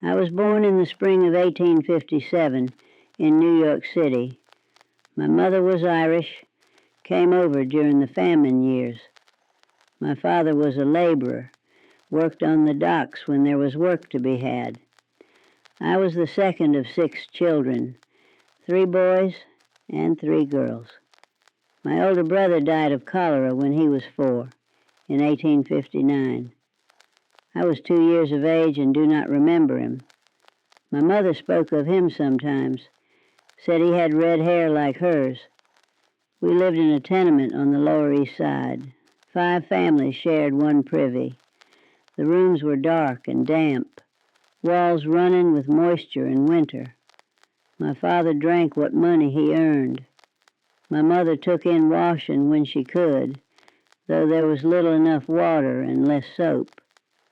I was born in the spring of 1857 in New York City. My mother was Irish, came over during the famine years. My father was a laborer, worked on the docks when there was work to be had. I was the second of 6 children, 3 boys and 3 girls. My older brother died of cholera when he was 4 in 1859. I was 2 years of age and do not remember him. My mother spoke of him sometimes, said he had red hair like hers. We lived in a tenement on the Lower East Side. 5 families shared one privy. The rooms were dark and damp, walls running with moisture in winter. My father drank what money he earned. My mother took in washing when she could, though there was little enough water and less soap.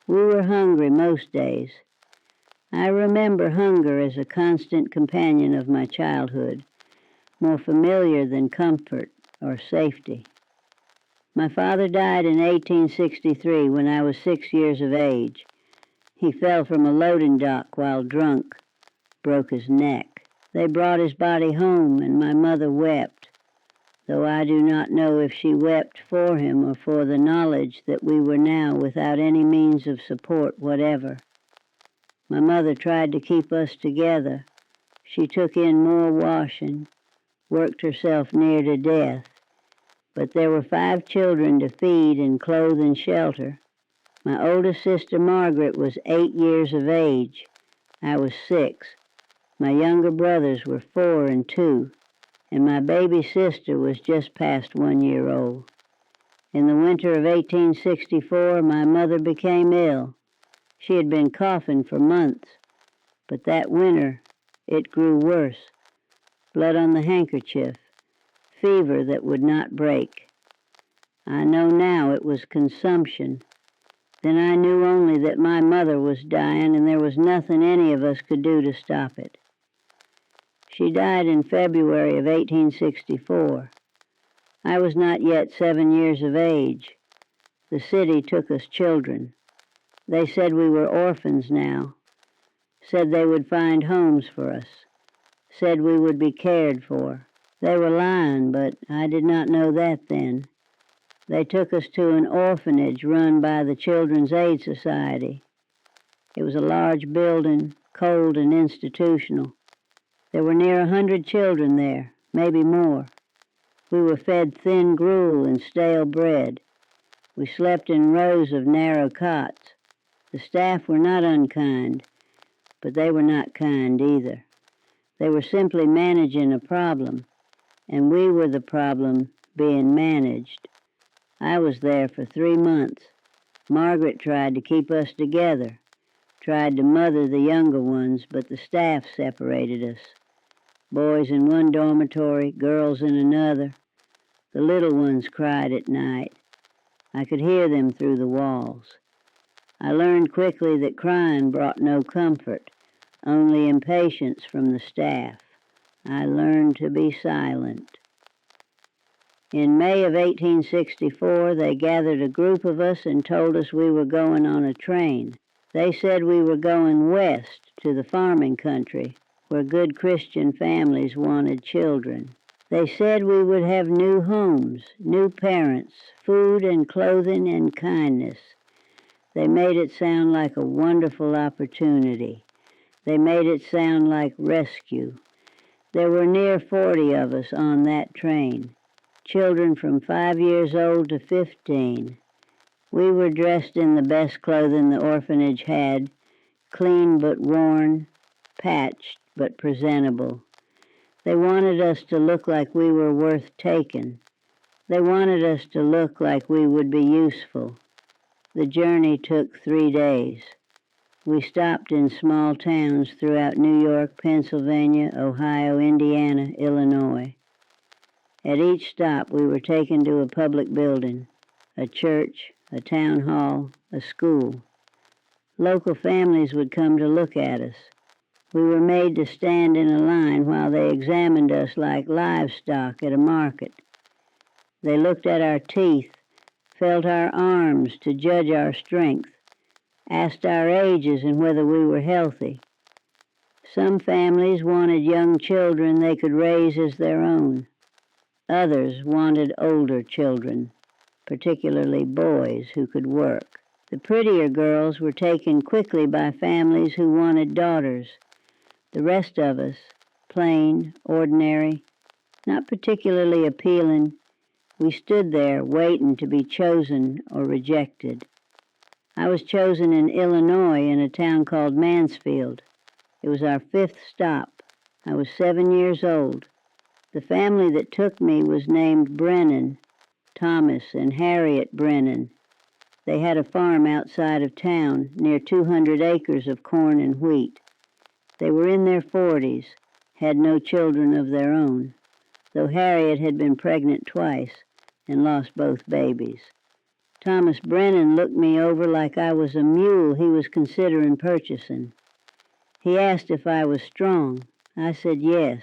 We were hungry most days. I remember hunger as a constant companion of my childhood, more familiar than comfort or safety. My father died in 1863 when I was 6 years of age. He fell from a loading dock while drunk, broke his neck. They brought his body home and my mother wept, though I do not know if she wept for him or for the knowledge that we were now without any means of support whatever. My mother tried to keep us together. She took in more washing, worked herself near to death, but there were 5 children to feed and clothe and shelter. My oldest sister Margaret was 8 years of age. I was 6. My younger brothers were 4 and 2, and my baby sister was just past 1 year old. In the winter of 1864, my mother became ill. She had been coughing for months, but that winter it grew worse. Blood on the handkerchief, fever that would not break. I know now it was consumption. Then I knew only that my mother was dying and there was nothing any of us could do to stop it. She died in February of 1864. I was not yet 7 years of age. The city took us children. They said we were orphans now, said they would find homes for us, said we would be cared for. They were lying, but I did not know that then. They took us to an orphanage run by the Children's Aid Society. It was a large building, cold and institutional. There were near 100 children there, maybe more. We were fed thin gruel and stale bread. We slept in rows of narrow cots. The staff were not unkind, but they were not kind either. They were simply managing a problem, and we were the problem being managed. I was there for 3 months. Margaret tried to keep us together, tried to mother the younger ones, but the staff separated us. Boys in one dormitory, girls in another. The little ones cried at night. I could hear them through the walls. I learned quickly that crying brought no comfort, only impatience from the staff. I learned to be silent. In May of 1864, they gathered a group of us and told us we were going on a train. They said we were going west to the farming country, where good Christian families wanted children. They said we would have new homes, new parents, food and clothing and kindness. They made it sound like a wonderful opportunity. They made it sound like rescue. There were near 40 of us on that train, children from 5 years old to 15. We were dressed in the best clothing the orphanage had, clean but worn, patched but presentable. They wanted us to look like we were worth taking. They wanted us to look like we would be useful. The journey took 3 days. We stopped in small towns throughout New York, Pennsylvania, Ohio, Indiana, Illinois. At each stop, we were taken to a public building, a church, a town hall, a school. Local families would come to look at us. We were made to stand in a line while they examined us like livestock at a market. They looked at our teeth, felt our arms to judge our strength. asked our ages and whether we were healthy. Some families wanted young children they could raise as their own. Others wanted older children, particularly boys who could work. The prettier girls were taken quickly by families who wanted daughters. The rest of us, plain, ordinary, not particularly appealing, we stood there waiting to be chosen or rejected. I was chosen in Illinois in a town called Mansfield. It was our 5th stop. I was 7 years old. The family that took me was named Brennan, Thomas and Harriet Brennan. They had a farm outside of town, near 200 acres of corn and wheat. They were in their 40s, had no children of their own, though Harriet had been pregnant twice and lost both babies. Thomas Brennan looked me over like I was a mule he was considering purchasing. He asked if I was strong. I said yes,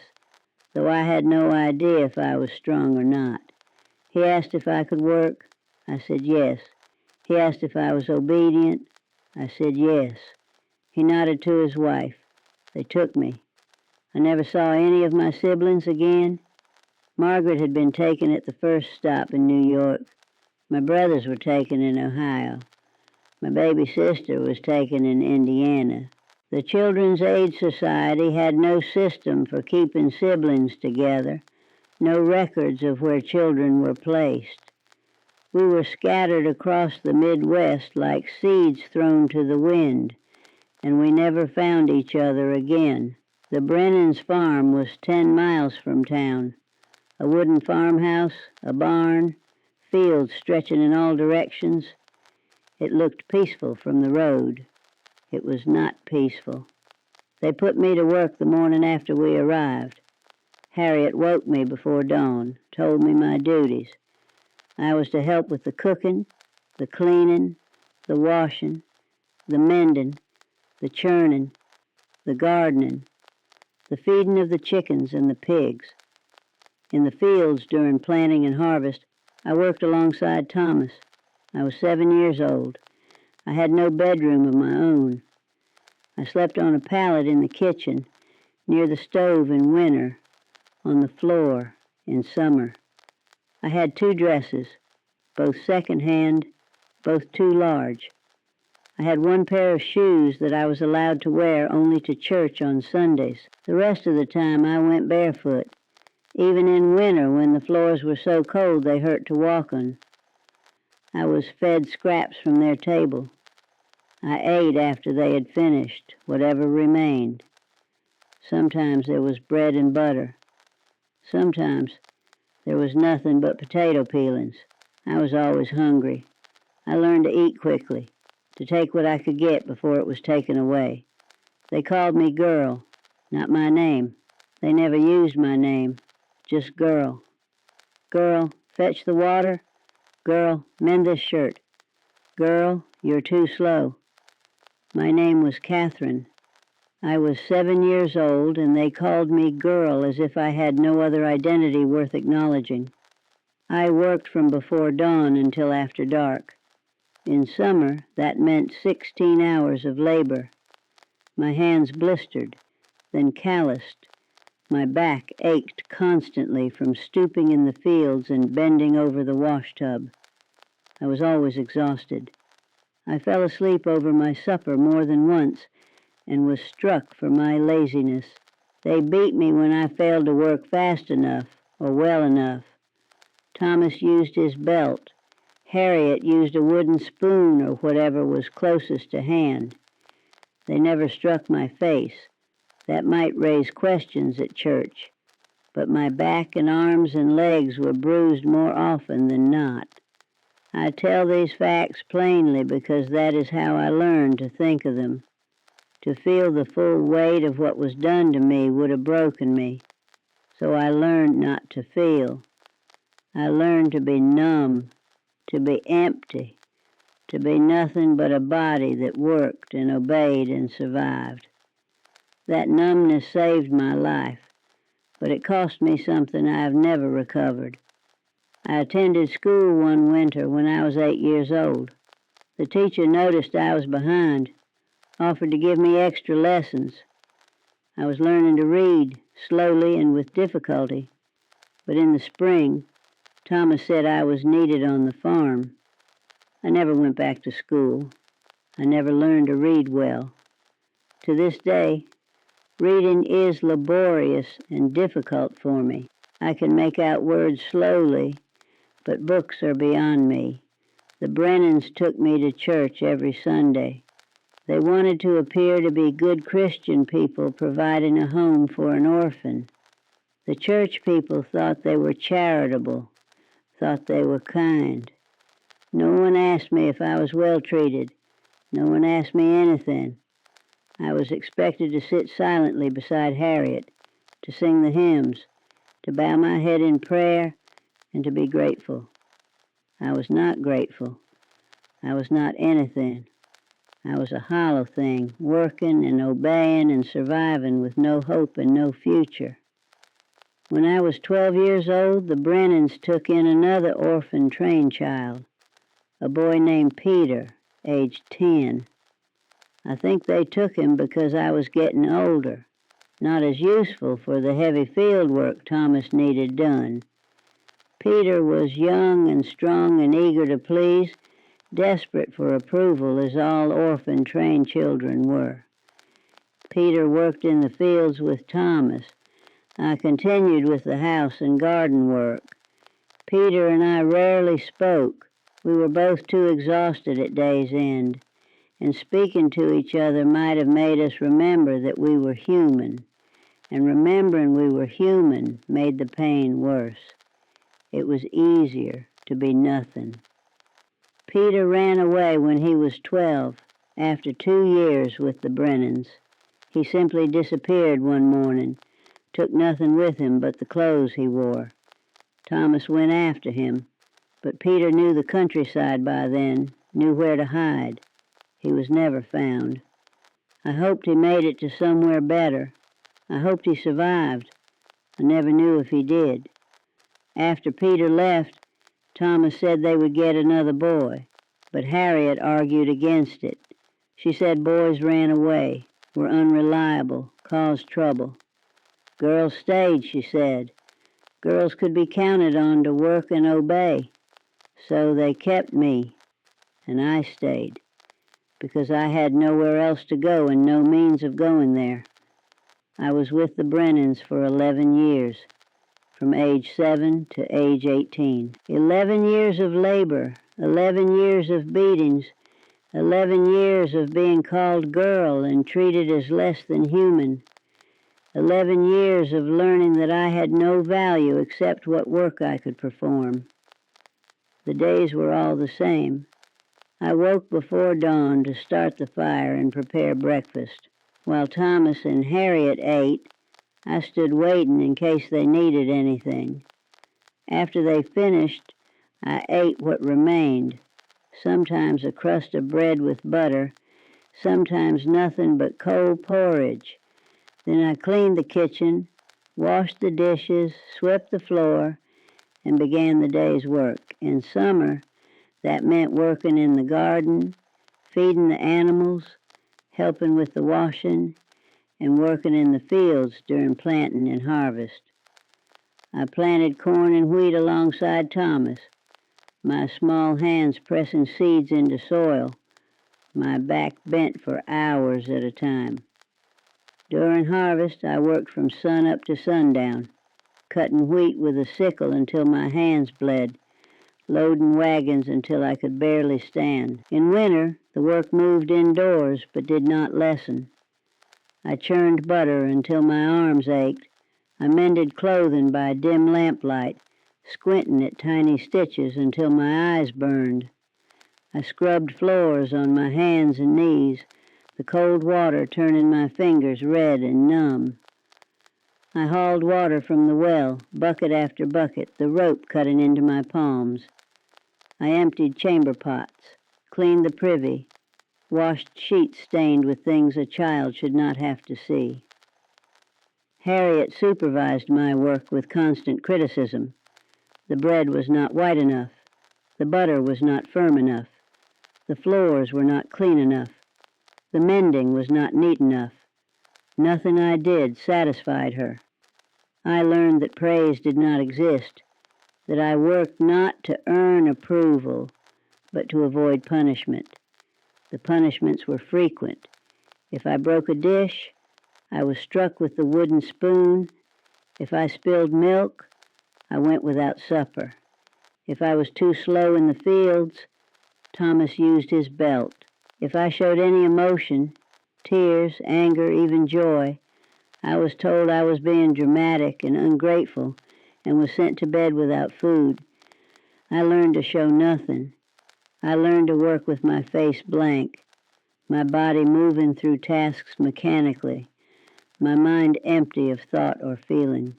though I had no idea if I was strong or not. He asked if I could work. I said yes. He asked if I was obedient. I said yes. He nodded to his wife. They took me. I never saw any of my siblings again. Margaret had been taken at the first stop in New York. My brothers were taken in Ohio. My baby sister was taken in Indiana. The Children's Aid Society had no system for keeping siblings together, no records of where children were placed. We were scattered across the Midwest like seeds thrown to the wind, and we never found each other again. The Brennan's farm was 10 miles from town. A wooden farmhouse, a barn, fields stretching in all directions. It looked peaceful from the road. It was not peaceful. They put me to work the morning after we arrived. Harriet woke me before dawn, told me my duties. I was to help with the cooking, the cleaning, the washing, the mending, the churning, the gardening, the feeding of the chickens and the pigs. In the fields during planting and harvest, I worked alongside Thomas. I was 7 years old. I had no bedroom of my own. I slept on a pallet in the kitchen, near the stove in winter, on the floor in summer. I had 2 dresses, both second-hand, both too large. I had 1 pair of shoes that I was allowed to wear only to church on Sundays. The rest of the time I went barefoot, even in winter when the floors were so cold they hurt to walk on. I was fed scraps from their table. I ate after they had finished, whatever remained. Sometimes there was bread and butter. Sometimes there was nothing but potato peelings. I was always hungry. I learned to eat quickly, to take what I could get before it was taken away. They called me Girl, not my name. They never used my name, just Girl. Girl, fetch the water. Girl, mend this shirt. Girl, you're too slow. My name was Catherine. I was 7 years old, and they called me Girl as if I had no other identity worth acknowledging. I worked from before dawn until after dark. In summer, that meant 16 hours of labor. My hands blistered, then calloused. My back ached constantly from stooping in the fields and bending over the wash tub. I was always exhausted. I fell asleep over my supper more than once and was struck for my laziness. They beat me when I failed to work fast enough or well enough. Thomas used his belt. Harriet used a wooden spoon or whatever was closest to hand. They never struck my face. That might raise questions at church, but my back and arms and legs were bruised more often than not. I tell these facts plainly because that is how I learned to think of them. To feel the full weight of what was done to me would have broken me, so I learned not to feel. I learned to be numb, to be empty, to be nothing but a body that worked and obeyed and survived. That numbness saved my life, but it cost me something I have never recovered. I attended school one winter when I was 8 years old. The teacher noticed I was behind, offered to give me extra lessons. I was learning to read, slowly and with difficulty, but in the spring, Thomas said I was needed on the farm. I never went back to school. I never learned to read well. To this day, reading is laborious and difficult for me. I can make out words slowly, but books are beyond me. The Brennans took me to church every Sunday. They wanted to appear to be good Christian people providing a home for an orphan. The church people thought they were charitable, thought they were kind. No one asked me if I was well treated. No one asked me anything. I was expected to sit silently beside Harriet, to sing the hymns, to bow my head in prayer, and to be grateful. I was not grateful. I was not anything. I was a hollow thing, working and obeying and surviving with no hope and no future. When I was 12 years old, the Brennans took in another orphan train child, a boy named Peter, aged 10. I think they took him because I was getting older, not as useful for the heavy field work Thomas needed done. Peter was young and strong and eager to please, desperate for approval as all orphan train children were. Peter worked in the fields with Thomas. I continued with the house and garden work. Peter and I rarely spoke. We were both too exhausted at day's end, and speaking to each other might have made us remember that we were human, and remembering we were human made the pain worse. It was easier to be nothing. Peter ran away when he was 12, after 2 years with the Brennans. He simply disappeared one morning, took nothing with him but the clothes he wore. Thomas went after him, but Peter knew the countryside by then, knew where to hide. He was never found. I hoped he made it to somewhere better. I hoped he survived. I never knew if he did. After Peter left, Thomas said they would get another boy, but Harriet argued against it. She said boys ran away, were unreliable, caused trouble. Girls stayed, she said. Girls could be counted on to work and obey. So they kept me, and I stayed, because I had nowhere else to go and no means of going there. I was with the Brennans for 11 years. From age 7 to age 18. 11 years of labor, 11 years of beatings, 11 years of being called girl and treated as less than human, 11 years of learning that I had no value except what work I could perform. The days were all the same. I woke before dawn to start the fire and prepare breakfast. While Thomas and Harriet ate, I stood waiting in case they needed anything. After they finished, I ate what remained, sometimes a crust of bread with butter, sometimes nothing but cold porridge. Then I cleaned the kitchen, washed the dishes, swept the floor, and began the day's work. In summer, that meant working in the garden, feeding the animals, helping with the washing, and working in the fields during planting and harvest. I planted corn and wheat alongside Thomas, my small hands pressing seeds into soil, my back bent for hours at a time. During harvest, I worked from sun up to sundown, cutting wheat with a sickle until my hands bled, loading wagons until I could barely stand. In winter, the work moved indoors but did not lessen. I churned butter until my arms ached. I mended clothing by dim lamplight, squinting at tiny stitches until my eyes burned. I scrubbed floors on my hands and knees, the cold water turning my fingers red and numb. I hauled water from the well, bucket after bucket, the rope cutting into my palms. I emptied chamber pots, cleaned the privy, washed sheets stained with things a child should not have to see. Harriet supervised my work with constant criticism. The bread was not white enough. The butter was not firm enough. The floors were not clean enough. The mending was not neat enough. Nothing I did satisfied her. I learned that praise did not exist, that I worked not to earn approval, but to avoid punishment. The punishments were frequent. If I broke a dish, I was struck with the wooden spoon. If I spilled milk, I went without supper. If I was too slow in the fields, Thomas used his belt. If I showed any emotion, tears, anger, even joy, I was told I was being dramatic and ungrateful and was sent to bed without food. I learned to show nothing. I learned to work with my face blank, my body moving through tasks mechanically, my mind empty of thought or feeling.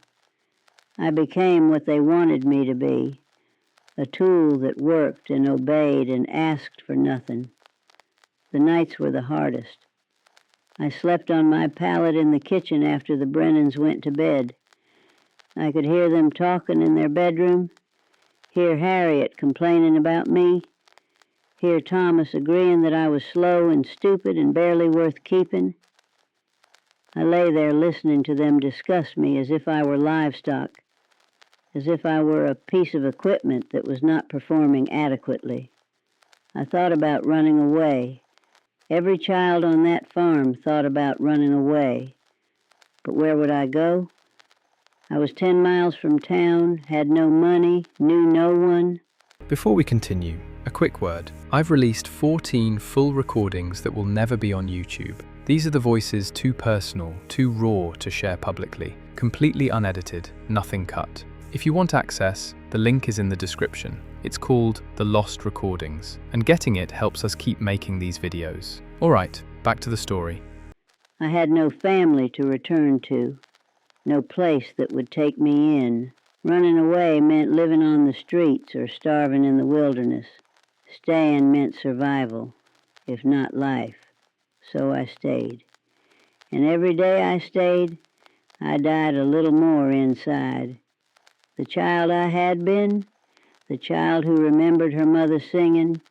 I became what they wanted me to be, a tool that worked and obeyed and asked for nothing. The nights were the hardest. I slept on my pallet in the kitchen after the Brennans went to bed. I could hear them talking in their bedroom, hear Harriet complaining about me, hear Thomas agreeing that I was slow and stupid and barely worth keeping. I lay there listening to them discuss me as if I were livestock, as if I were a piece of equipment that was not performing adequately. I thought about running away. Every child on that farm thought about running away. But where would I go? I was 10 miles from town, had no money, knew no one. Before we continue, a quick word. I've released 14 full recordings that will never be on YouTube. These are the voices too personal, too raw to share publicly, completely unedited, nothing cut. If you want access, the link is in the description. It's called The Lost Recordings, and getting it helps us keep making these videos. Alright, back to the story. I had no family to return to, no place that would take me in. Running away meant living on the streets or starving in the wilderness. Staying meant survival, if not life. So I stayed. And every day I stayed, I died a little more inside. The child I had been, the child who remembered her mother singing,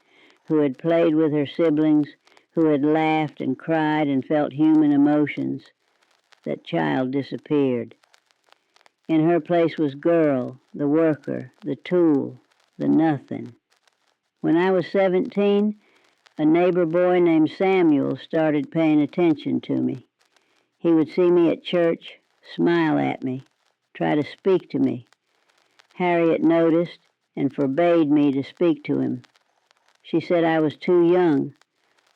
who had played with her siblings, who had laughed and cried and felt human emotions, that child disappeared. In her place was girl, the worker, the tool, the nothing. When I was 17, a neighbor boy named Samuel started paying attention to me. He would see me at church, smile at me, try to speak to me. Harriet noticed and forbade me to speak to him. She said I was too young,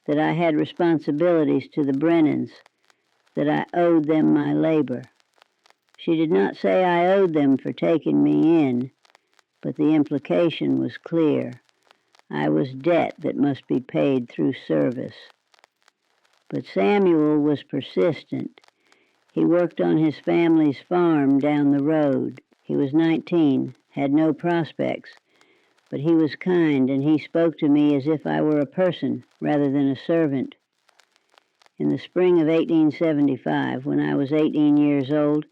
that I had responsibilities to the Brennans, that I owed them my labor. She did not say I owed them for taking me in, but the implication was clear. I was debt that must be paid through service. But Samuel was persistent. He worked on his family's farm down the road. He was 19, had no prospects, but he was kind and he spoke to me as if I were a person rather than a servant. In the spring of 1875, when I was 18 years old,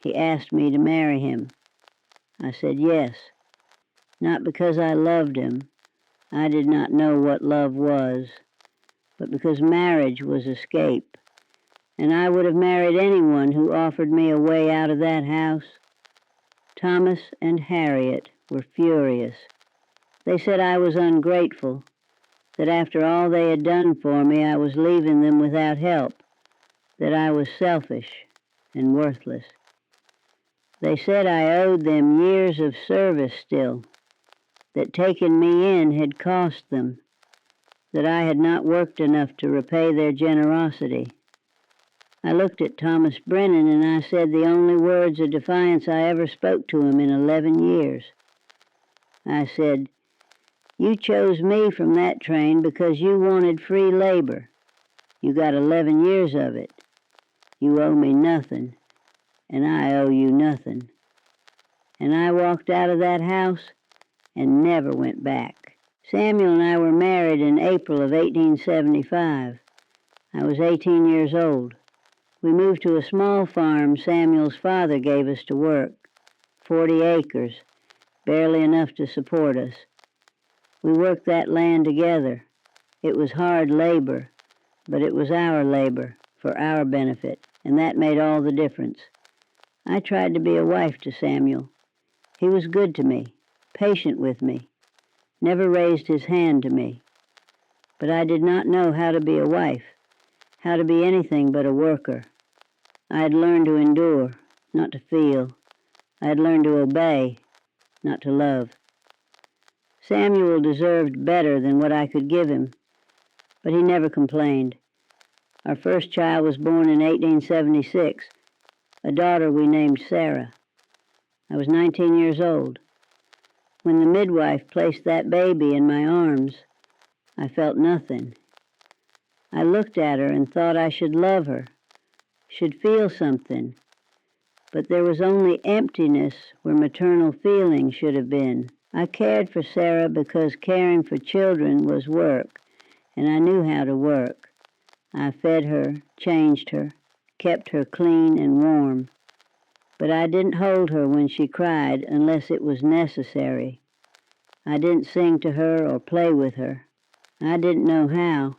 he asked me to marry him. I said yes, not because I loved him. I did not know what love was, but because marriage was escape, and I would have married anyone who offered me a way out of that house. Thomas and Harriet were furious. They said I was ungrateful, that after all they had done for me, I was leaving them without help, that I was selfish and worthless. They said I owed them years of service still, that taking me in had cost them, that I had not worked enough to repay their generosity. I looked at Thomas Brennan and I said the only words of defiance I ever spoke to him in 11 years. I said, "You chose me from that train because you wanted free labor. You got 11 years of it. You owe me nothing, and I owe you nothing." And I walked out of that house and never went back. Samuel and I were married in April of 1875. I was 18 years old. We moved to a small farm Samuel's father gave us to work, 40 acres, barely enough to support us. We worked that land together. It was hard labor, but it was our labor, for our benefit, and that made all the difference. I tried to be a wife to Samuel. He was good to me, patient with me, never raised his hand to me. But I did not know how to be a wife, how to be anything but a worker. I had learned to endure, not to feel. I had learned to obey, not to love. Samuel deserved better than what I could give him, but he never complained. Our first child was born in 1876, a daughter we named Sarah. I was 19 years old. When the midwife placed that baby in my arms, I felt nothing. I looked at her and thought I should love her, should feel something, but there was only emptiness where maternal feeling should have been. I cared for Sarah because caring for children was work, and I knew how to work. I fed her, changed her, kept her clean and warm, but I didn't hold her when she cried unless it was necessary. I didn't sing to her or play with her. I didn't know how.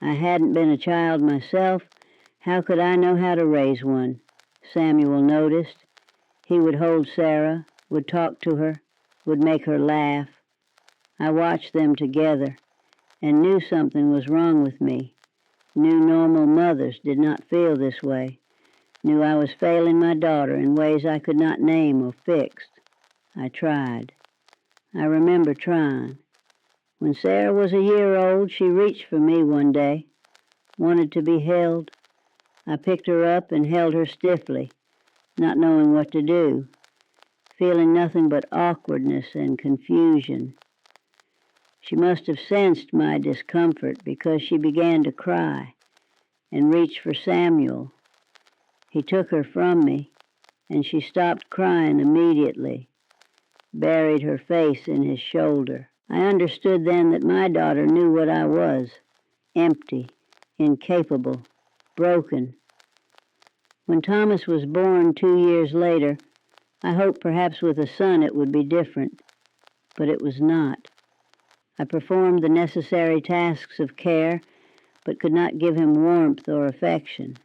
I hadn't been a child myself. How could I know how to raise one? Samuel noticed. He would hold Sarah, would talk to her, would make her laugh. I watched them together and knew something was wrong with me. Knew normal mothers did not feel this way. Knew I was failing my daughter in ways I could not name or fix. I tried. I remember trying. When Sarah was a year old, she reached for me one day, wanted to be held. I picked her up and held her stiffly, not knowing what to do, feeling nothing but awkwardness and confusion. She must have sensed my discomfort because she began to cry and reached for Samuel. He took her from me, and she stopped crying immediately, buried her face in his shoulder. I understood then that my daughter knew what I was, empty, incapable, broken. When Thomas was born 2 years later, I hoped perhaps with a son it would be different, but it was not. I performed the necessary tasks of care, but could not give him warmth or affection.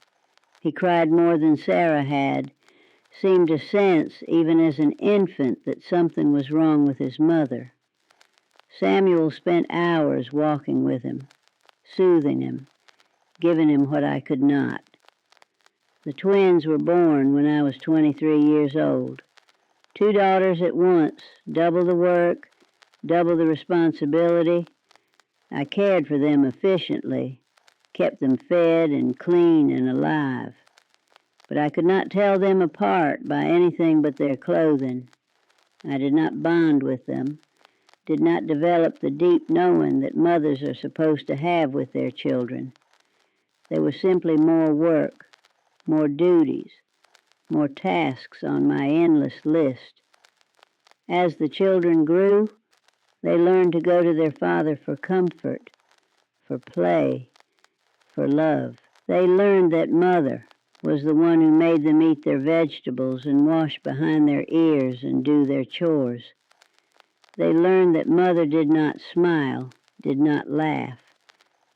He cried more than Sarah had, seemed to sense, even as an infant, that something was wrong with his mother. Samuel spent hours walking with him, soothing him, giving him what I could not. The twins were born when I was 23 years old. 2 daughters at once, double the work, double the responsibility. I cared for them efficiently, kept them fed and clean and alive. But I could not tell them apart by anything but their clothing. I did not bond with them, did not develop the deep knowing that mothers are supposed to have with their children. There was simply more work, more duties, more tasks on my endless list. As the children grew, they learned to go to their father for comfort, for play, for love. They learned that mother was the one who made them eat their vegetables and wash behind their ears and do their chores. They learned that mother did not smile, did not laugh,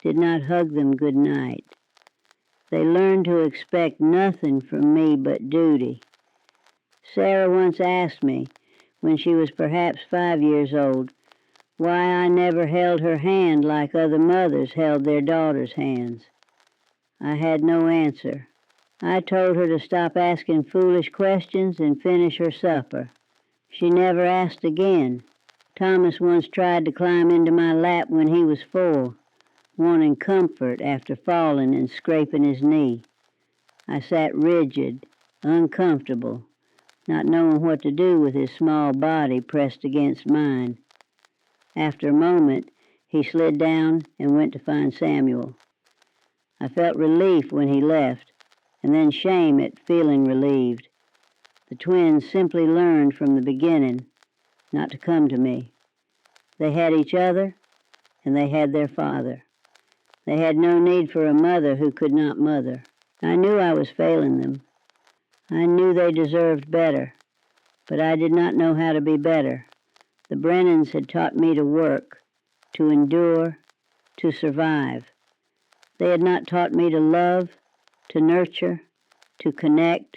did not hug them good night. They learned to expect nothing from me but duty. Sarah once asked me, when she was perhaps 5 years old, why I never held her hand like other mothers held their daughters' hands. I had no answer. I told her to stop asking foolish questions and finish her supper. She never asked again. Thomas once tried to climb into my lap when he was 4, wanting comfort after falling and scraping his knee. I sat rigid, uncomfortable, not knowing what to do with his small body pressed against mine. After a moment, he slid down and went to find Samuel. I felt relief when he left, and then shame at feeling relieved. The twins simply learned from the beginning not to come to me. They had each other, and they had their father. They had no need for a mother who could not mother. I knew I was failing them. I knew they deserved better, but I did not know how to be better. The Brennans had taught me to work, to endure, to survive. They had not taught me to love, to nurture, to connect.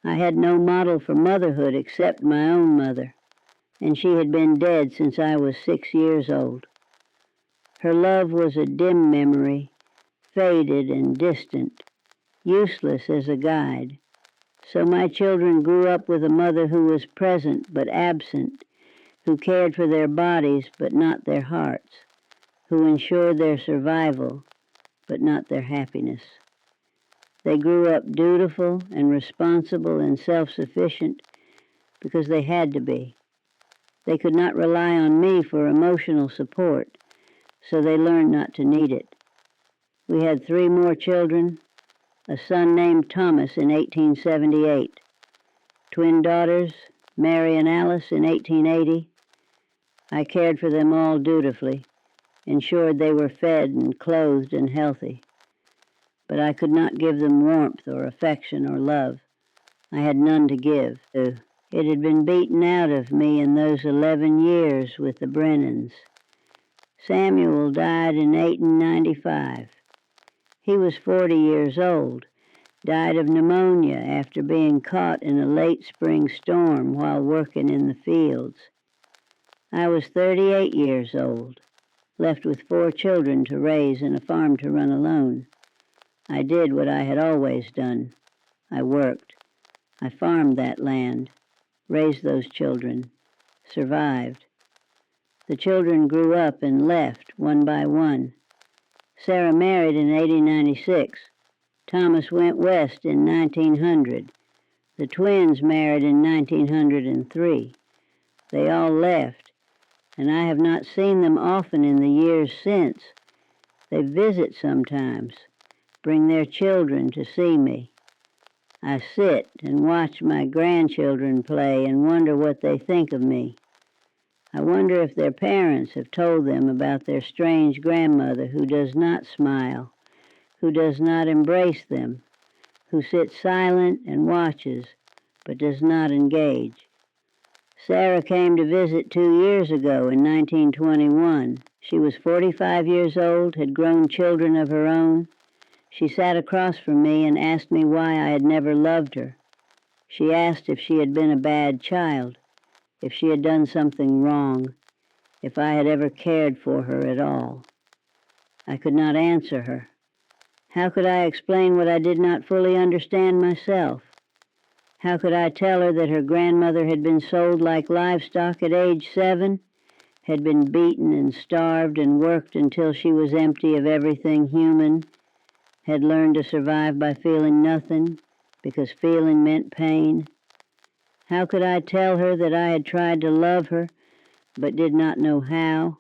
I had no model for motherhood except my own mother, and she had been dead since I was 6 years old. Her love was a dim memory, faded and distant, useless as a guide. So my children grew up with a mother who was present but absent, who cared for their bodies but not their hearts, who ensured their survival but not their happiness. They grew up dutiful and responsible and self-sufficient because they had to be. They could not rely on me for emotional support, so they learned not to need it. We had 3 more children, a son named Thomas in 1878, twin daughters, Mary and Alice, in 1880. I cared for them all dutifully, ensured they were fed and clothed and healthy. But I could not give them warmth or affection or love. I had none to give. It had been beaten out of me in those 11 years with the Brennans. Samuel died in 1895. He was 40 years old, died of pneumonia after being caught in a late spring storm while working in the fields. I was 38 years old, left with 4 children to raise and a farm to run alone. I did what I had always done. I worked. I farmed that land, raised those children, survived. The children grew up and left one by one. Sarah married in 1896. Thomas went west in 1900. The twins married in 1903. They all left, and I have not seen them often in the years since. They visit sometimes, bring their children to see me. I sit and watch my grandchildren play and wonder what they think of me. I wonder if their parents have told them about their strange grandmother who does not smile, who does not embrace them, who sits silent and watches but does not engage. Sarah came to visit 2 years ago in 1921. She was 45 years old, had grown children of her own. She sat across from me and asked me why I had never loved her. She asked if she had been a bad child, if she had done something wrong, if I had ever cared for her at all. I could not answer her. How could I explain what I did not fully understand myself? How could I tell her that her grandmother had been sold like livestock at age 7, had been beaten and starved and worked until she was empty of everything human, had learned to survive by feeling nothing because feeling meant pain? How could I tell her that I had tried to love her but did not know how,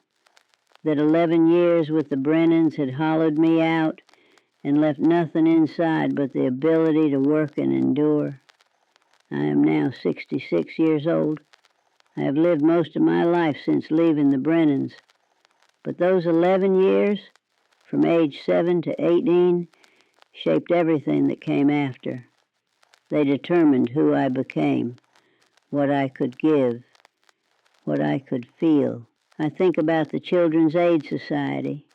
that 11 years with the Brennans had hollowed me out and left nothing inside but the ability to work and endure? I am now 66 years old. I have lived most of my life since leaving the Brennans, but those 11 years, from age 7 to 18, shaped everything that came after. They determined who I became, what I could give, what I could feel. I think about the Children's Aid Society,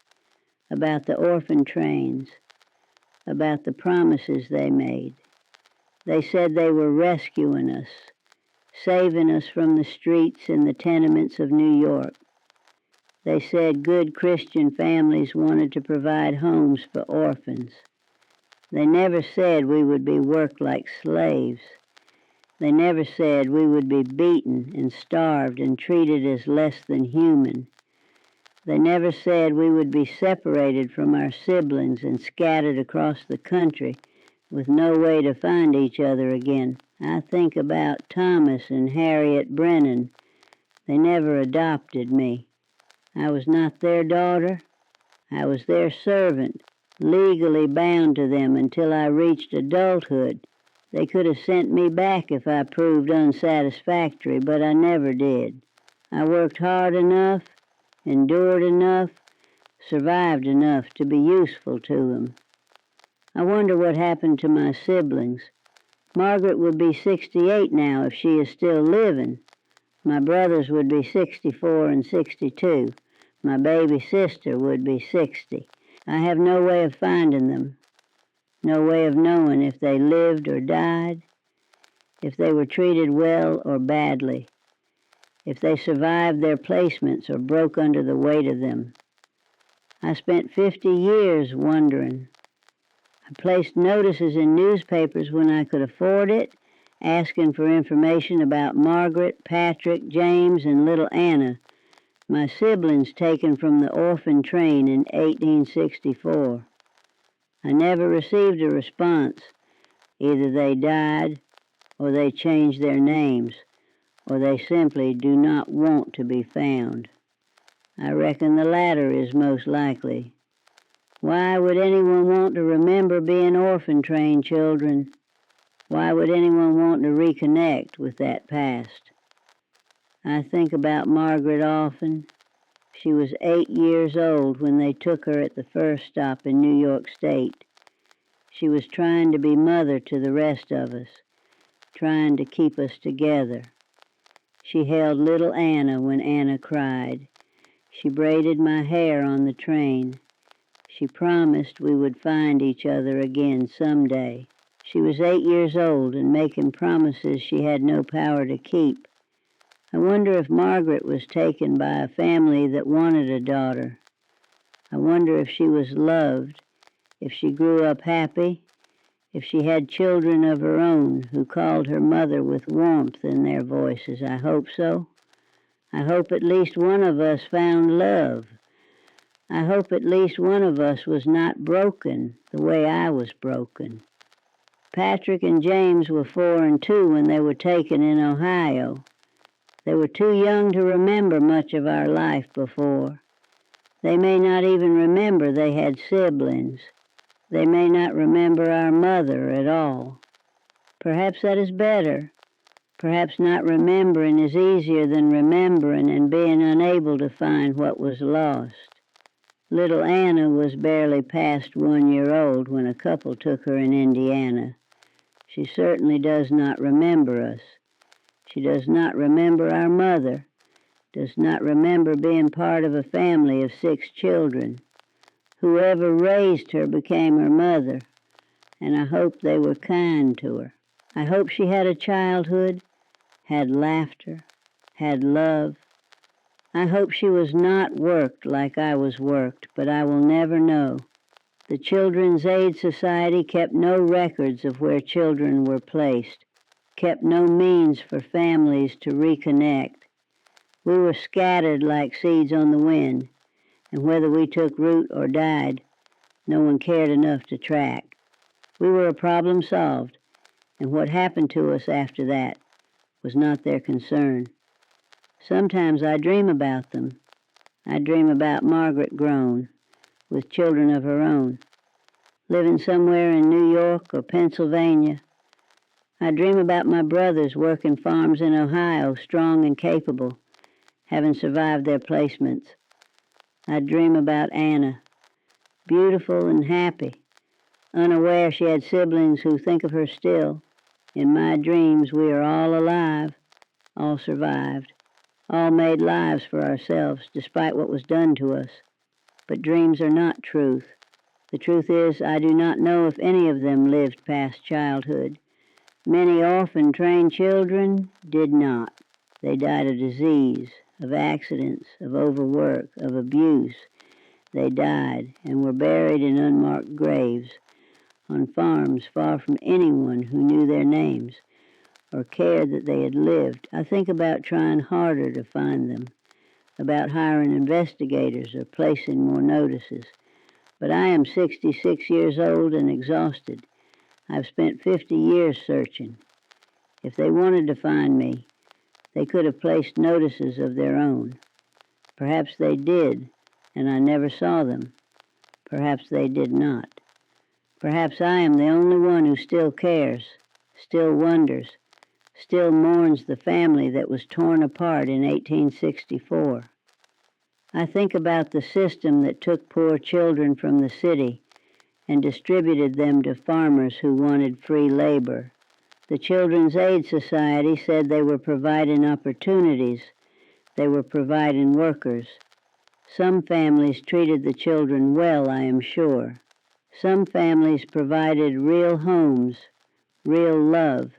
about the orphan trains, about the promises they made. They said they were rescuing us, saving us from the streets and the tenements of New York. They said good Christian families wanted to provide homes for orphans. They never said we would be worked like slaves. They never said we would be beaten and starved and treated as less than human. They never said we would be separated from our siblings and scattered across the country with no way to find each other again. I think about Thomas and Harriet Brennan. They never adopted me. I was not their daughter. I was their servant, legally bound to them until I reached adulthood. They could have sent me back if I proved unsatisfactory, but I never did. I worked hard enough, endured enough, survived enough to be useful to them. I wonder what happened to my siblings. Margaret would be 68 now if she is still living. My brothers would be 64 and 62. My baby sister would be 60. I have no way of finding them, no way of knowing if they lived or died, if they were treated well or badly, if they survived their placements or broke under the weight of them. I spent 50 years wondering. I placed notices in newspapers when I could afford it, asking for information about Margaret, Patrick, James, and little Anna, my siblings taken from the Orphan Train in 1864. I never received a response. Either they died, or they changed their names, or they simply do not want to be found. I reckon the latter is most likely. Why would anyone want to remember being orphan train children? Why would anyone want to reconnect with that past? I think about Margaret often. She was 8 years old when they took her at the first stop in New York State. She was trying to be mother to the rest of us, trying to keep us together. She held little Anna when Anna cried. She braided my hair on the train. She promised we would find each other again someday. She was 8 years old and making promises she had no power to keep. I wonder if Margaret was taken by a family that wanted a daughter. I wonder if she was loved, if she grew up happy, if she had children of her own who called her mother with warmth in their voices. I hope so. I hope at least one of us found love. I hope at least one of us was not broken the way I was broken. Patrick and James were 4 and 2 when they were taken in Ohio. They were too young to remember much of our life before. They may not even remember they had siblings. They may not remember our mother at all. Perhaps that is better. Perhaps not remembering is easier than remembering and being unable to find what was lost. Little Anna was barely past 1 year old when a couple took her in Indiana. She certainly does not remember us. She does not remember our mother, does not remember being part of a family of 6 children. Whoever raised her became her mother, and I hope they were kind to her. I hope she had a childhood, had laughter, had love. I hope she was not worked like I was worked, but I will never know. The Children's Aid Society kept no records of where children were placed, kept no means for families to reconnect. We were scattered like seeds on the wind, and whether we took root or died, no one cared enough to track. We were a problem solved, and what happened to us after that was not their concern. Sometimes I dream about them. I dream about Margaret grown, with children of her own, living somewhere in New York or Pennsylvania. I dream about my brothers working farms in Ohio, strong and capable, having survived their placements. I dream about Anna, beautiful and happy, unaware she had siblings who think of her still. In my dreams, we are all alive, all survived, all made lives for ourselves despite what was done to us. But dreams are not truth. The truth is, I do not know if any of them lived past childhood. Many orphan train children did not. They died of disease, of accidents, of overwork, of abuse. They died and were buried in unmarked graves on farms far from anyone who knew their names or cared that they had lived. I think about trying harder to find them, about hiring investigators or placing more notices. But I am 66 years old and exhausted. I've spent 50 years searching. If they wanted to find me, they could have placed notices of their own. Perhaps they did, and I never saw them. Perhaps they did not. Perhaps I am the only one who still cares, still wonders, still mourns the family that was torn apart in 1864. I think about the system that took poor children from the city and distributed them to farmers who wanted free labor. The Children's Aid Society said they were providing opportunities, they were providing workers. Some families treated the children well, I am sure. Some families provided real homes, real love,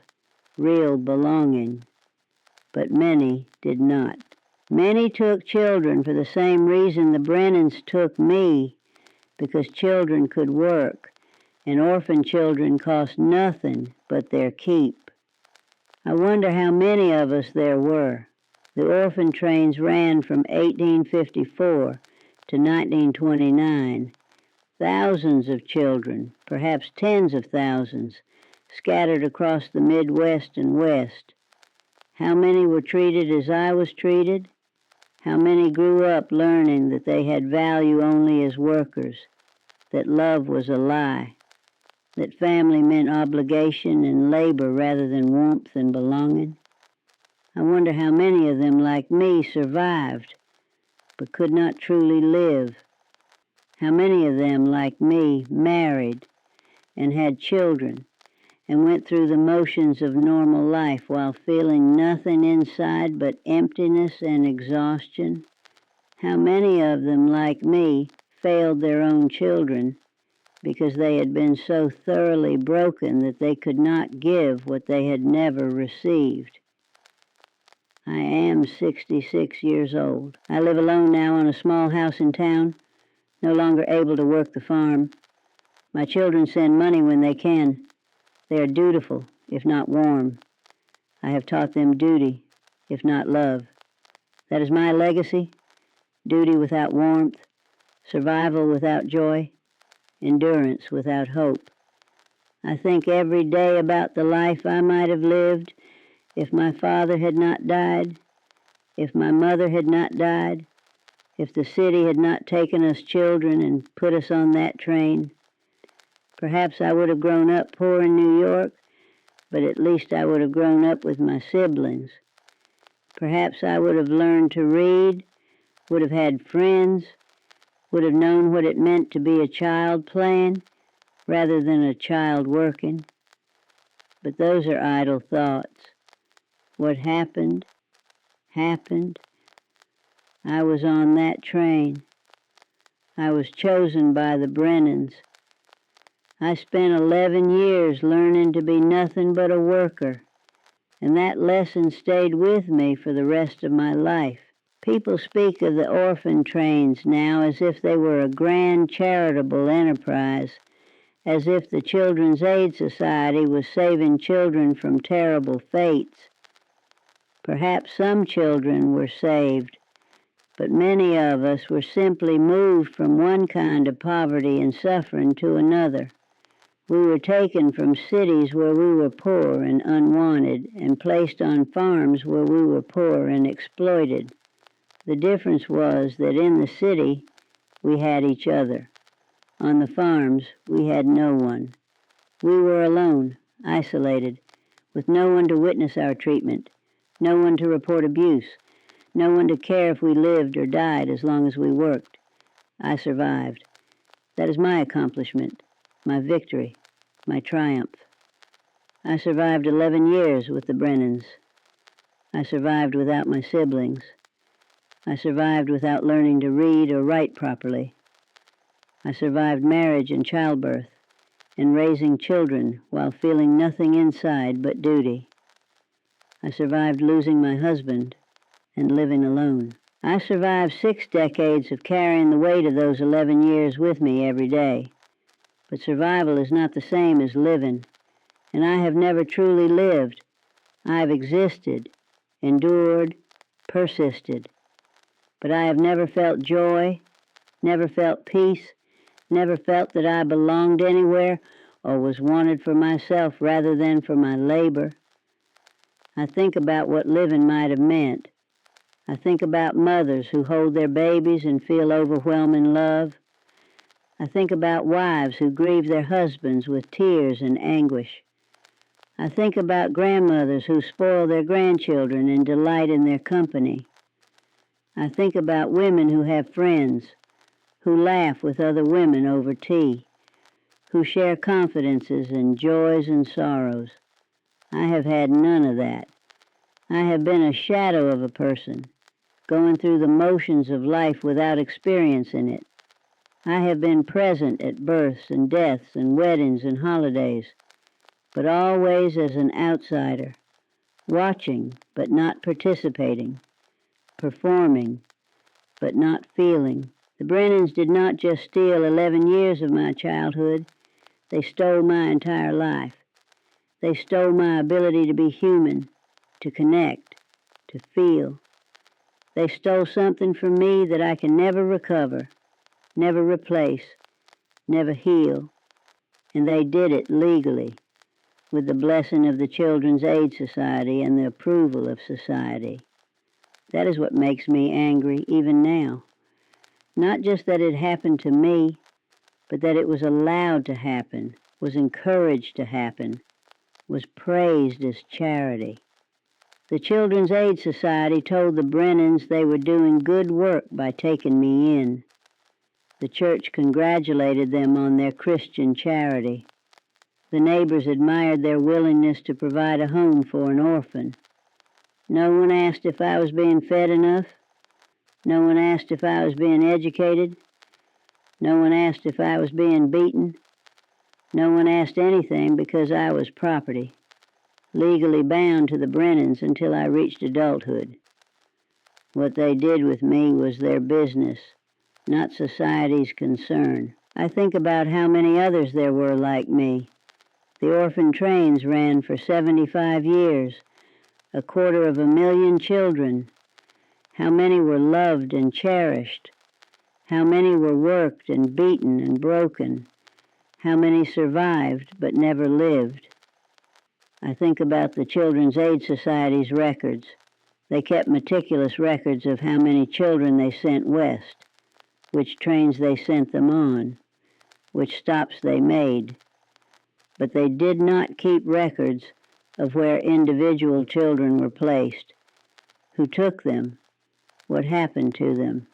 real belonging, but many did not. Many took children for the same reason the Brennans took me, because children could work, and orphan children cost nothing but their keep. I wonder how many of us there were. The orphan trains ran from 1854 to 1929. Thousands of children, perhaps tens of thousands, scattered across the Midwest and West. How many were treated as I was treated? How many grew up learning that they had value only as workers, that love was a lie, that family meant obligation and labor rather than warmth and belonging? I wonder how many of them, like me, survived, but could not truly live. How many of them, like me, married and had children and went through the motions of normal life while feeling nothing inside but emptiness and exhaustion? How many of them, like me, failed their own children because they had been so thoroughly broken that they could not give what they had never received? I am 66 years old. I live alone now on a small house in town, no longer able to work the farm. My children send money when they can. They are dutiful, if not warm. I have taught them duty, if not love. That is my legacy: duty without warmth, survival without joy, endurance without hope. I think every day about the life I might have lived if my father had not died, if my mother had not died, if the city had not taken us children and put us on that train. Perhaps I would have grown up poor in New York, but at least I would have grown up with my siblings. Perhaps I would have learned to read, would have had friends, would have known what it meant to be a child playing rather than a child working. But those are idle thoughts. What happened, happened. I was on that train. I was chosen by the Brennans. I spent 11 years learning to be nothing but a worker, and that lesson stayed with me for the rest of my life. People speak of the orphan trains now as if they were a grand charitable enterprise, as if the Children's Aid Society was saving children from terrible fates. Perhaps some children were saved, but many of us were simply moved from one kind of poverty and suffering to another. We were taken from cities where we were poor and unwanted and placed on farms where we were poor and exploited. The difference was that in the city, we had each other. On the farms, we had no one. We were alone, isolated, with no one to witness our treatment, no one to report abuse, no one to care if we lived or died as long as we worked. I survived. That is my accomplishment, my victory, my triumph. I survived 11 years with the Brennans. I survived without my siblings. I survived without learning to read or write properly. I survived marriage and childbirth and raising children while feeling nothing inside but duty. I survived losing my husband and living alone. I survived 6 decades of carrying the weight of those 11 years with me every day. But survival is not the same as living, and I have never truly lived. I have existed, endured, persisted. But I have never felt joy, never felt peace, never felt that I belonged anywhere or was wanted for myself rather than for my labor. I think about what living might have meant. I think about mothers who hold their babies and feel overwhelming love. I think about wives who grieve their husbands with tears and anguish. I think about grandmothers who spoil their grandchildren and delight in their company. I think about women who have friends, who laugh with other women over tea, who share confidences and joys and sorrows. I have had none of that. I have been a shadow of a person, going through the motions of life without experience in it. I have been present at births and deaths and weddings and holidays, but always as an outsider, watching but not participating, performing but not feeling. The Brennans did not just steal 11 years of my childhood, they stole my entire life. They stole my ability to be human, to connect, to feel. They stole something from me that I can never recover, never replace, never heal, and they did it legally, with the blessing of the Children's Aid Society and the approval of society. That is what makes me angry even now. Not just that it happened to me, but that it was allowed to happen, was encouraged to happen, was praised as charity. The Children's Aid Society told the Brennans they were doing good work by taking me in. The church congratulated them on their Christian charity. The neighbors admired their willingness to provide a home for an orphan. No one asked if I was being fed enough. No one asked if I was being educated. No one asked if I was being beaten. No one asked anything because I was property, legally bound to the Brennans until I reached adulthood. What they did with me was their business, not society's concern. I think about how many others there were like me. The orphan trains ran for 75 years, 250,000 children. How many were loved and cherished? How many were worked and beaten and broken? How many survived but never lived? I think about the Children's Aid Society's records. They kept meticulous records of how many children they sent west, which trains they sent them on, which stops they made. But they did not keep records of where individual children were placed, who took them, what happened to them.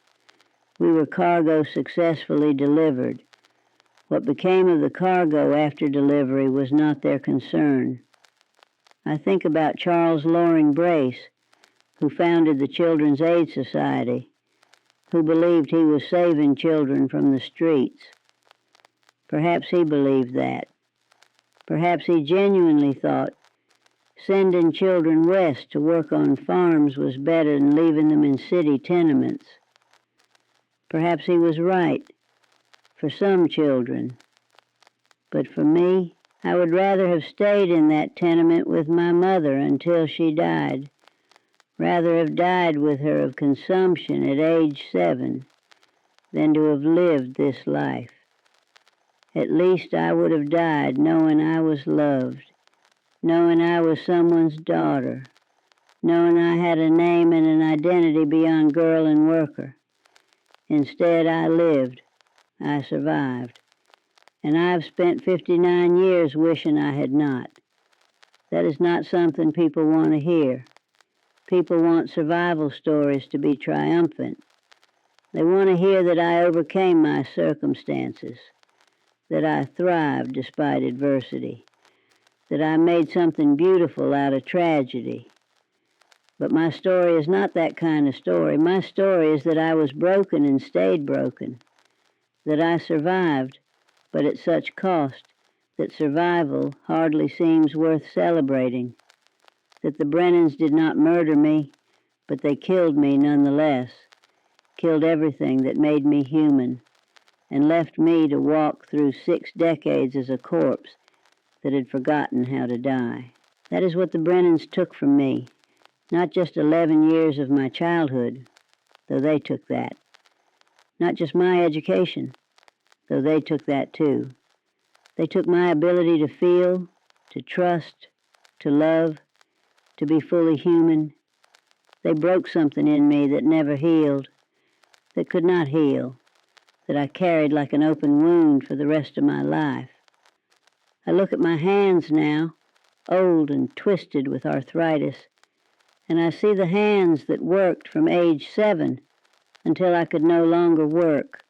We were cargo successfully delivered. What became of the cargo after delivery was not their concern. I think about Charles Loring Brace, who founded the Children's Aid Society, who believed he was saving children from the streets. Perhaps he believed that. Perhaps he genuinely thought sending children west to work on farms was better than leaving them in city tenements. Perhaps he was right, for some children. But for me, I would rather have stayed in that tenement with my mother until she died, rather have died with her of consumption at age 7 than to have lived this life. At least I would have died knowing I was loved, knowing I was someone's daughter, knowing I had a name and an identity beyond girl and worker. Instead, I lived. I survived. And I've spent 59 years wishing I had not. That is not something people want to hear. People want survival stories to be triumphant. They want to hear that I overcame my circumstances, that I thrived despite adversity, that I made something beautiful out of tragedy. But my story is not that kind of story. My story is that I was broken and stayed broken, that I survived, but at such cost that survival hardly seems worth celebrating, that the Brennans did not murder me, but they killed me nonetheless, killed everything that made me human, and left me to walk through 6 decades as a corpse that had forgotten how to die. That is what the Brennans took from me, not just 11 years of my childhood, though they took that. Not just my education, though they took that too. They took my ability to feel, to trust, to love, to be fully human. They broke something in me that never healed, that could not heal, that I carried like an open wound for the rest of my life. I look at my hands now, old and twisted with arthritis, and I see the hands that worked from age 7 until I could no longer work.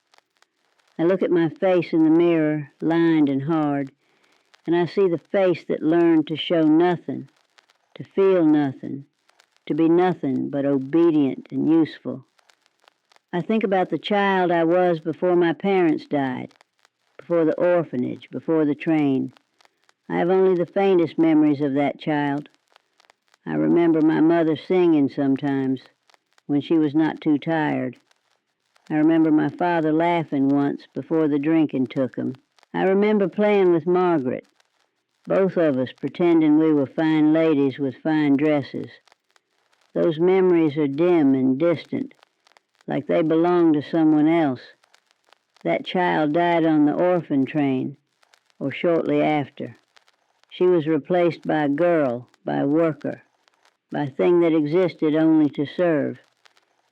I look at my face in the mirror, lined and hard, and I see the face that learned to show nothing, to feel nothing, to be nothing but obedient and useful. I think about the child I was before my parents died, before the orphanage, before the train. I have only the faintest memories of that child. I remember my mother singing sometimes when she was not too tired. I remember my father laughing once before the drinking took him. I remember playing with Margaret, both of us pretending we were fine ladies with fine dresses. Those memories are dim and distant, like they belong to someone else. That child died on the orphan train, or shortly after. She was replaced by a girl, by a worker, by a thing that existed only to serve.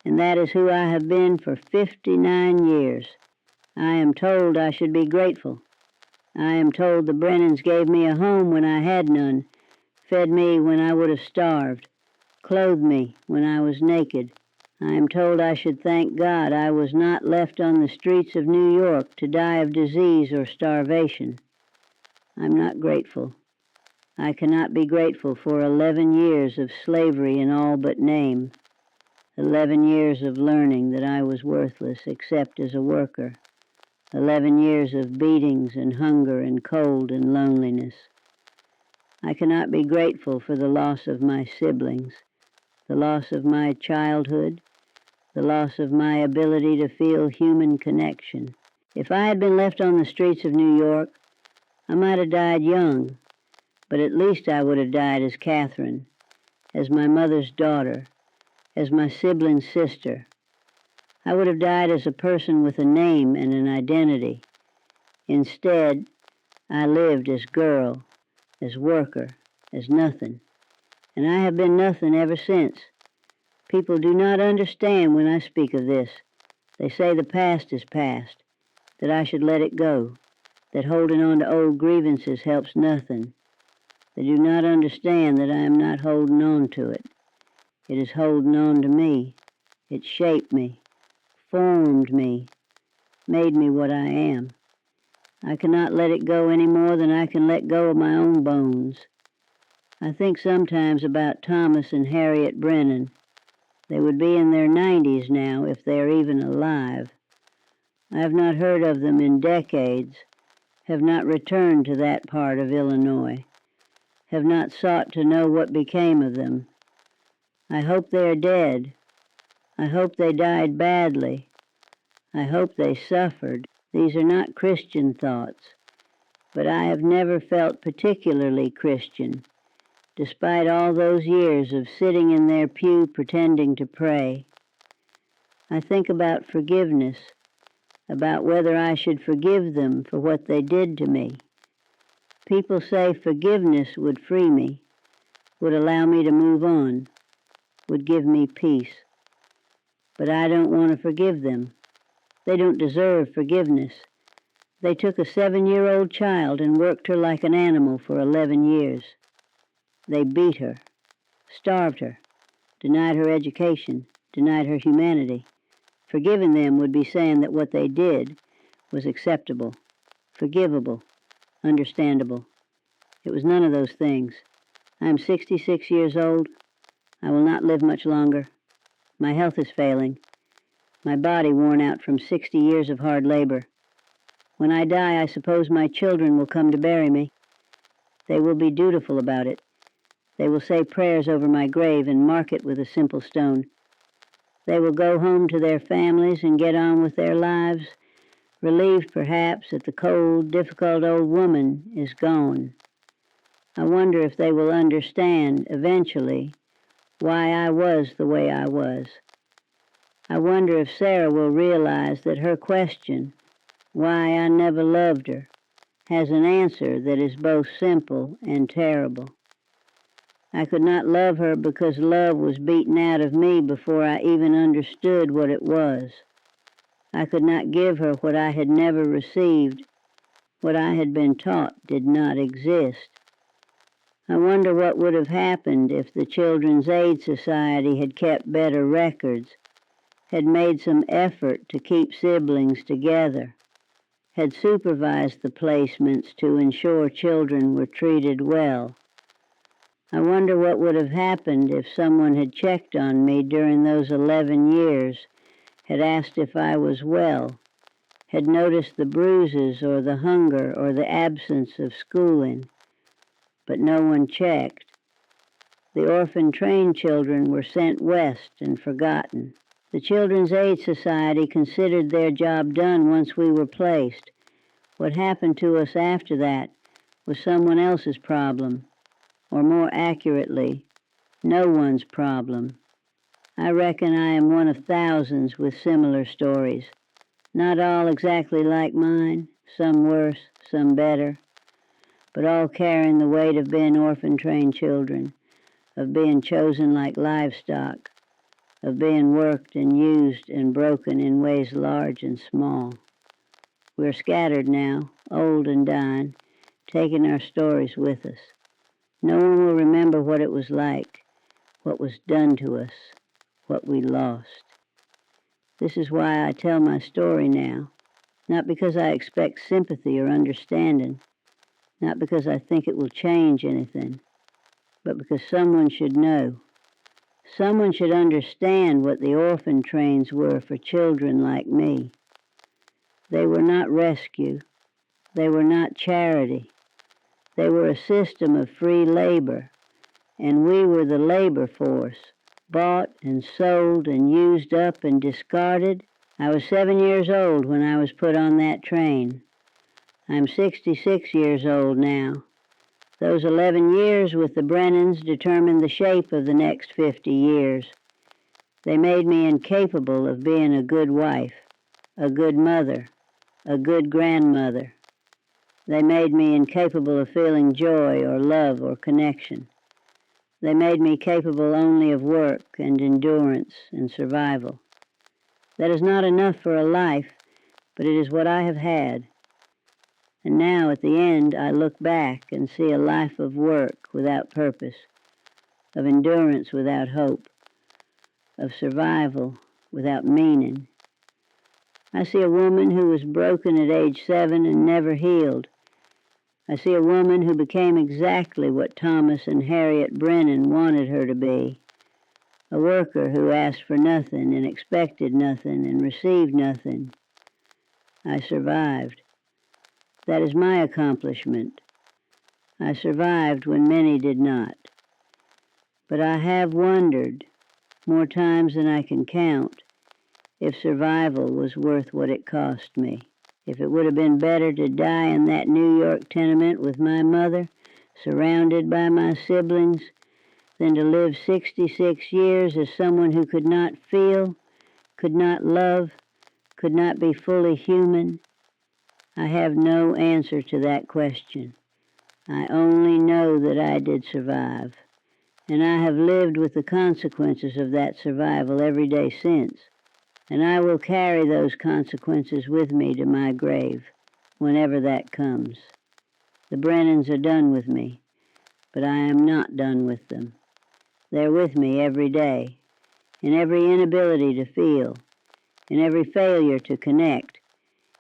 And that is who I have been for 59 years. I am told I should be grateful. I am told the Brennans gave me a home when I had none, fed me when I would have starved, clothed me when I was naked. I am told I should thank God I was not left on the streets of New York to die of disease or starvation. I'm not grateful. I cannot be grateful for 11 years of slavery in all but name, 11 years of learning that I was worthless except as a worker, 11 years of beatings and hunger and cold and loneliness. I cannot be grateful for the loss of my siblings, the loss of my childhood, the loss of my ability to feel human connection. If I had been left on the streets of New York, I might have died young, but at least I would have died as Catherine, as my mother's daughter, as my sibling's sister. I would have died as a person with a name and an identity. Instead, I lived as girl, as worker, as nothing. And I have been nothing ever since. People do not understand when I speak of this. They say the past is past, that I should let it go, that holding on to old grievances helps nothing. They do not understand that I am not holding on to it. It is holding on to me. It shaped me, formed me, made me what I am. I cannot let it go any more than I can let go of my own bones. I think sometimes about Thomas and Harriet Brennan. They would be in their 90s now if they are even alive. I have not heard of them in decades, have not returned to that part of Illinois, have not sought to know what became of them. I hope they are dead. I hope they died badly. I hope they suffered. These are not Christian thoughts, but I have never felt particularly Christian, despite all those years of sitting in their pew pretending to pray. I think about forgiveness, about whether I should forgive them for what they did to me. People say forgiveness would free me, would allow me to move on, would give me peace. But I don't want to forgive them. They don't deserve forgiveness. They took a 7-year-old child and worked her like an animal for 11 years. They beat her, starved her, denied her education, denied her humanity. Forgiving them would be saying that what they did was acceptable, forgivable, understandable. It was none of those things. I am 66 years old. I will not live much longer. My health is failing. My body worn out from 60 years of hard labor. When I die, I suppose my children will come to bury me. They will be dutiful about it. They will say prayers over my grave and mark it with a simple stone. They will go home to their families and get on with their lives, relieved perhaps that the cold, difficult old woman is gone. I wonder if they will understand, eventually, why I was the way I was. I wonder if Sarah will realize that her question, why I never loved her, has an answer that is both simple and terrible. I could not love her because love was beaten out of me before I even understood what it was. I could not give her what I had never received. What I had been taught did not exist. I wonder what would have happened if the Children's Aid Society had kept better records, had made some effort to keep siblings together, had supervised the placements to ensure children were treated well. I wonder what would have happened if someone had checked on me during those 11 years, had asked if I was well, had noticed the bruises or the hunger or the absence of schooling. But no one checked. The orphan train children were sent west and forgotten. The Children's Aid Society considered their job done once we were placed. What happened to us after that was someone else's problem, or more accurately, no one's problem. I reckon I am one of thousands with similar stories, not all exactly like mine, some worse, some better, but all carrying the weight of being orphan train children, of being chosen like livestock, of being worked and used and broken in ways large and small. We're scattered now, old and dying, taking our stories with us. No one will remember what it was like, what was done to us, what we lost. This is why I tell my story now, not because I expect sympathy or understanding, not because I think it will change anything, but because someone should know. Someone should understand what the orphan trains were for children like me. They were not rescue. They were not charity. They were a system of free labor, and we were the labor force, bought and sold and used up and discarded. I was 7 years old when I was put on that train. I'm 66 years old now. Those 11 years with the Brennans determined the shape of the next 50 years. They made me incapable of being a good wife, a good mother, a good grandmother. They made me incapable of feeling joy or love or connection. They made me capable only of work and endurance and survival. That is not enough for a life, but it is what I have had. And now, at the end, I look back and see a life of work without purpose, of endurance without hope, of survival without meaning. I see a woman who was broken at age 7 and never healed. I see a woman who became exactly what Thomas and Harriet Brennan wanted her to be, a worker who asked for nothing and expected nothing and received nothing. I survived. That is my accomplishment. I survived when many did not. But I have wondered, more times than I can count, if survival was worth what it cost me. If it would have been better to die in that New York tenement with my mother, surrounded by my siblings, than to live 66 years as someone who could not feel, could not love, could not be fully human. I have no answer to that question. I only know that I did survive, and I have lived with the consequences of that survival every day since, and I will carry those consequences with me to my grave, whenever that comes. The Brennans are done with me, but I am not done with them. They're with me every day, in every inability to feel, in every failure to connect,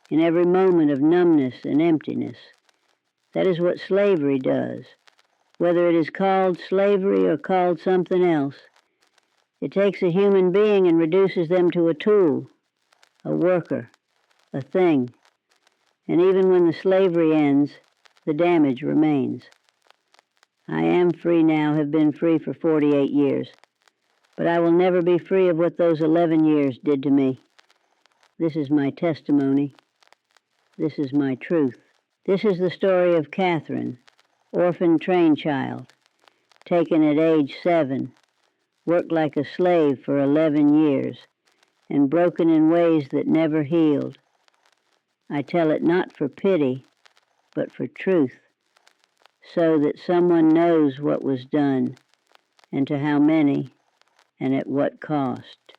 in every moment of numbness and emptiness. That is what slavery does, whether it is called slavery or called something else. It takes a human being and reduces them to a tool, a worker, a thing. And even when the slavery ends, the damage remains. I am free now, have been free for 48 years, but I will never be free of what those 11 years did to me. This is my testimony. This is my truth. This is the story of Catherine, orphan train child, taken at age 7, worked like a slave for 11 years, and broken in ways that never healed. I tell it not for pity, but for truth, so that someone knows what was done, and to how many, and at what cost.